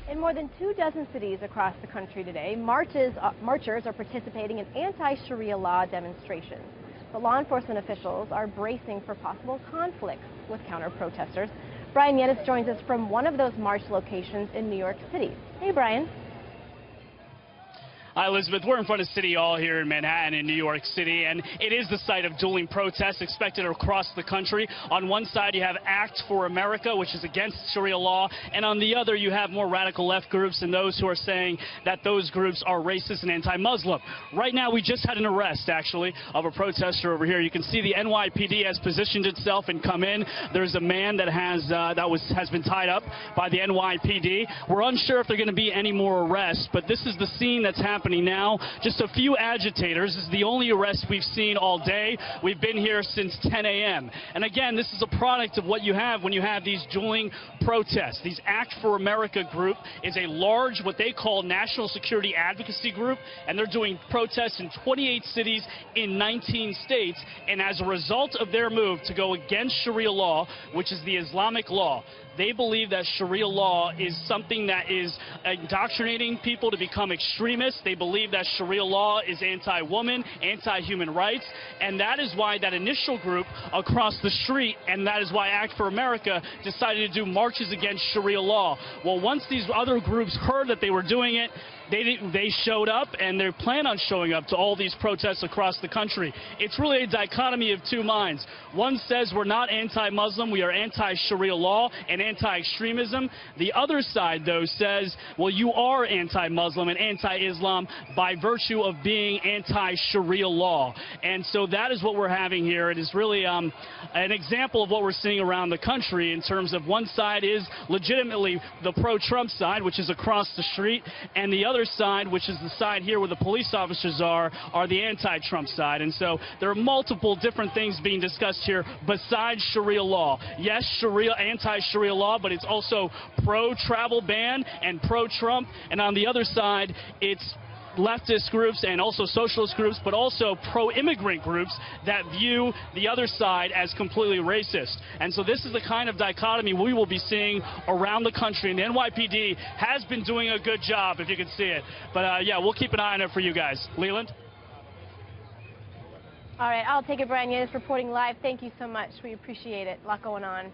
In more than 24 cities across the country today, marchers are participating in anti-Sharia law demonstrations. But law enforcement officials are bracing for possible conflicts with counter-protesters. Bryan Llenas joins us from one of those march locations in New York City. Hey, Bryan. Hi, Elizabeth. We're in front of City Hall here in Manhattan in New York City, and it is the site of dueling protests expected across the country. On one side, you have Act for America, which is against Sharia law, and on the other, you have more radical left groups and those who are saying that those groups are racist and anti-Muslim. Right now, we just had an arrest, actually, of a protester over here. You can see the NYPD has positioned itself and come in. There's a man that has been tied up by the NYPD. We're unsure if there are going to be any more arrests, but this is the scene that's happening now. Just a few agitators. This is the only arrest we've seen all day. We've been here since 10 a.m. And again, this is a product of what you have when you have these dueling protests. These Act for America group is a large, what they call national security advocacy group, and they're doing protests in 28 cities in 19 states. And as a result of their move to go against Sharia law, which is the Islamic law, they believe that Sharia law is something that is indoctrinating people to become extremists. They believe that Sharia law is anti-woman, anti-human rights, and that is why that initial group across the street, and that is why Act for America decided to do marches against Sharia law. Well, once these other groups heard that they were doing it, they showed up, and they plan on showing up to all these protests across the country. It's really a dichotomy of two minds. One says we're not anti-Muslim, we are anti-Sharia law and anti-extremism. The other side, though, says, well, you are anti-Muslim and anti-Islam by virtue of being anti-Sharia law. And so that is what we're having here. It is really an example of what we're seeing around the country in terms of one side is legitimately the pro-Trump side, which is across the street, and the other side, which is the side here where the police officers are the anti-Trump side. And so there are multiple different things being discussed here besides Sharia law. Yes, anti-Sharia law, but it's also pro-travel ban and pro-Trump. And on the other side, it's leftist groups and also socialist groups, but also pro-immigrant groups that view the other side as completely racist. And so this is the kind of dichotomy we will be seeing around the country, and the NYPD has been doing a good job, if you can see it. But yeah, we'll keep an eye on it for you guys. Leland? All right, I'll take it. Bryan Llenas reporting live. Thank you so much. We appreciate it. A lot going on.